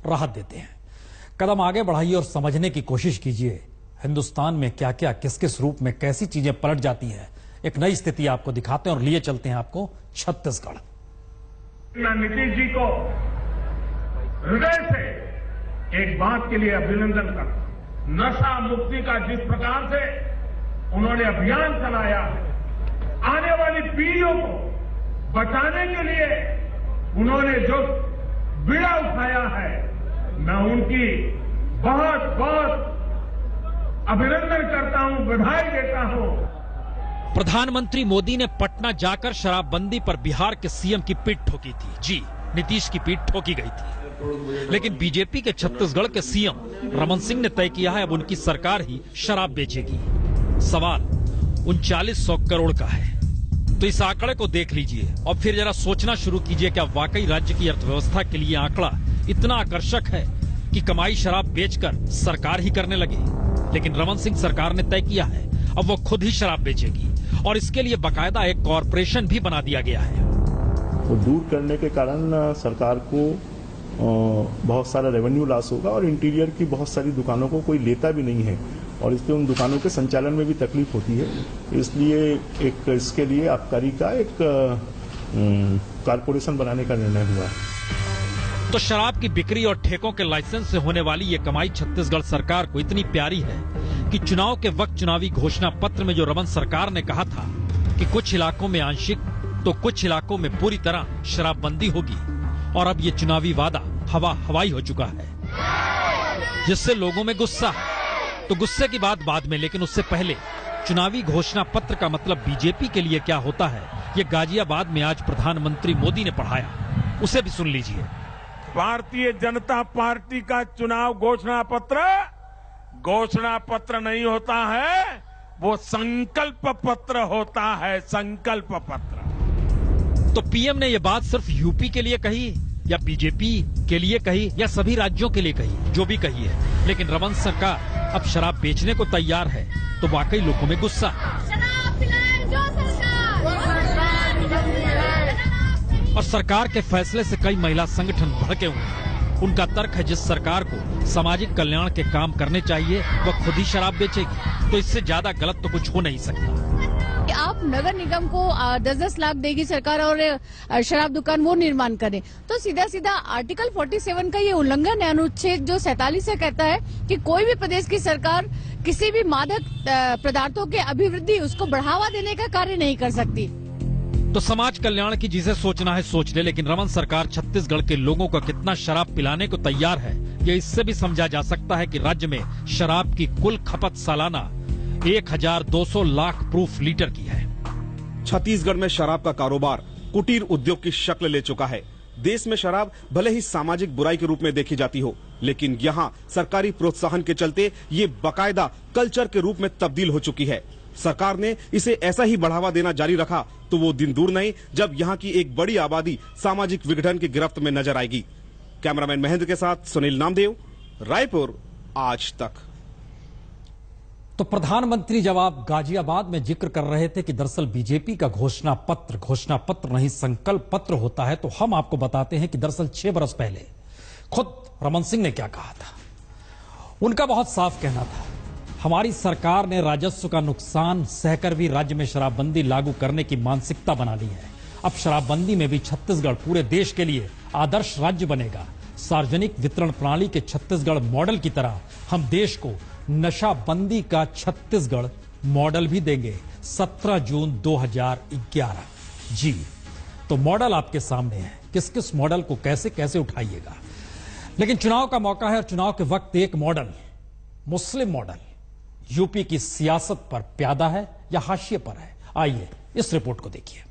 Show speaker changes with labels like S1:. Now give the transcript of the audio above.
S1: राहत देते हैं। कदम आगे बढ़ाइए और समझने की कोशिश कीजिए हिंदुस्तान में क्या क्या किस किस रूप में कैसी चीजें पलट जाती हैं। एक नई स्थिति आपको दिखाते हैं और लिए चलते हैं आपको छत्तीसगढ़।
S2: नीतीश जी को हृदय से एक बात के लिए अभिनंदन करता हूं। नशा मुक्ति का जिस प्रकार से उन्होंने अभियान चलाया है, आने वाली पीढ़ियों को बचाने के लिए उन्होंने जो बीड़ा उठाया है, मैं उनकी बहुत बहुत अभिनंदन करता हूं, बधाई देता हूं।
S1: प्रधानमंत्री मोदी ने पटना जाकर शराबबंदी पर बिहार के सीएम की पीठ ठोकी थी। जी, नीतीश की पीठ ठोकी गई थी। लेकिन बीजेपी के छत्तीसगढ़ के सीएम रमन सिंह ने तय किया है अब उनकी सरकार ही शराब बेचेगी। सवाल 3900 करोड़ का है। तो इस आंकड़े को देख लीजिए और फिर जरा सोचना शुरू कीजिए, क्या वाकई राज्य की अर्थव्यवस्था के लिए आंकड़ा इतना आकर्षक है कि कमाई शराब बेचकर सरकार ही करने लगे। लेकिन रमन सिंह सरकार ने तय किया है अब वो खुद ही शराब बेचेगी और इसके लिए बाकायदा एक कॉरपोरेशन भी बना दिया गया है।
S3: वो दूर करने के कारण सरकार को बहुत सारा रेवेन्यू लॉस होगा और इंटीरियर की बहुत सारी दुकानों को कोई लेता भी नहीं है और इसलिए उन दुकानों के संचालन में भी तकलीफ होती है। इसलिए इसके लिए आबकारी का एक कॉरपोरेशन बनाने का निर्णय हुआ है।
S1: तो शराब की बिक्री और ठेकों के लाइसेंस से होने वाली ये कमाई छत्तीसगढ़ सरकार को इतनी प्यारी है कि चुनाव के वक्त चुनावी घोषणा पत्र में जो रमन सरकार ने कहा था कि कुछ इलाकों में आंशिक तो कुछ इलाकों में पूरी तरह शराबबंदी होगी, और अब ये चुनावी वादा हवाई हो चुका है, जिससे लोगों में गुस्सा है। तो गुस्से की बात बाद में, लेकिन उससे पहले चुनावी घोषणा पत्र का मतलब बीजेपी के लिए क्या होता है, ये गाजियाबाद में आज प्रधानमंत्री मोदी ने पढ़ाया। उसे भी सुन लीजिए।
S2: भारतीय जनता पार्टी का चुनाव घोषणा पत्र नहीं होता है, वो संकल्प पत्र होता है। संकल्प पत्र।
S1: तो पीएम ने ये बात सिर्फ यूपी के लिए कही या बीजेपी के लिए कही या सभी राज्यों के लिए कही, जो भी कही है, लेकिन रमन सरकार अब शराब बेचने को तैयार है तो वाकई लोगों में गुस्सा है। और सरकार के फैसले से कई महिला संगठन भड़के हुए हैं। उनका तर्क है जिस सरकार को सामाजिक कल्याण के काम करने चाहिए वह खुद ही शराब बेचेगी, तो इससे ज्यादा गलत तो कुछ हो नहीं सकता।
S4: आप नगर निगम को 10-10 लाख देगी सरकार और शराब दुकान वो निर्माण करें, तो सीधा सीधा आर्टिकल 47 का ये उल्लंघन है। अनुच्छेद जो 47 से कहता है कि कोई भी प्रदेश की सरकार किसी भी मादक पदार्थों के अभिवृद्धि उसको बढ़ावा देने का कार्य नहीं कर सकती।
S1: तो समाज कल्याण की जिसे सोचना है सोच ले, लेकिन रमन सरकार छत्तीसगढ़ के लोगों को कितना शराब पिलाने को तैयार है ये इससे भी समझा जा सकता है कि राज्य में शराब की कुल खपत सालाना 1200 लाख प्रूफ लीटर की है।
S5: छत्तीसगढ़ में शराब का कारोबार कुटीर उद्योग की शक्ल ले चुका है। देश में शराब भले ही सामाजिक बुराई के रूप में देखी जाती हो, लेकिन यहाँ सरकारी प्रोत्साहन के चलते ये बाकायदा कल्चर के रूप में तब्दील हो चुकी है। सरकार ने इसे ऐसा ही बढ़ावा देना जारी रखा तो वो दिन दूर नहीं जब यहाँ की एक बड़ी आबादी सामाजिक विघटन की गिरफ्त में नजर आएगी। कैमरामैन महेंद्र के साथ सुनील नामदेव, रायपुर, आज तक।
S1: तो प्रधानमंत्री जब आप गाजियाबाद में जिक्र कर रहे थे कि दरअसल बीजेपी का घोषणा पत्र नहीं संकल्प पत्र होता है, तो हम आपको बताते हैं कि दरअसल 6 बरस पहले खुद रमन सिंह ने क्या कहा था। उनका बहुत साफ कहना था, हमारी सरकार ने राजस्व का नुकसान सहकर भी राज्य में शराबबंदी लागू करने की मानसिकता बना ली है। अब शराबबंदी में भी छत्तीसगढ़ पूरे देश के लिए आदर्श राज्य बनेगा। सार्वजनिक वितरण प्रणाली के छत्तीसगढ़ मॉडल की तरह हम देश को नशाबंदी का छत्तीसगढ़ मॉडल भी देंगे। 17 जून 2011। जी, तो मॉडल आपके सामने है, किस किस मॉडल को कैसे कैसे उठाइएगा। लेकिन चुनाव का मौका है और चुनाव के वक्त एक मॉडल, मुस्लिम मॉडल, यूपी की सियासत पर प्यादा है या हाशिए पर है। आइए इस रिपोर्ट को देखिए।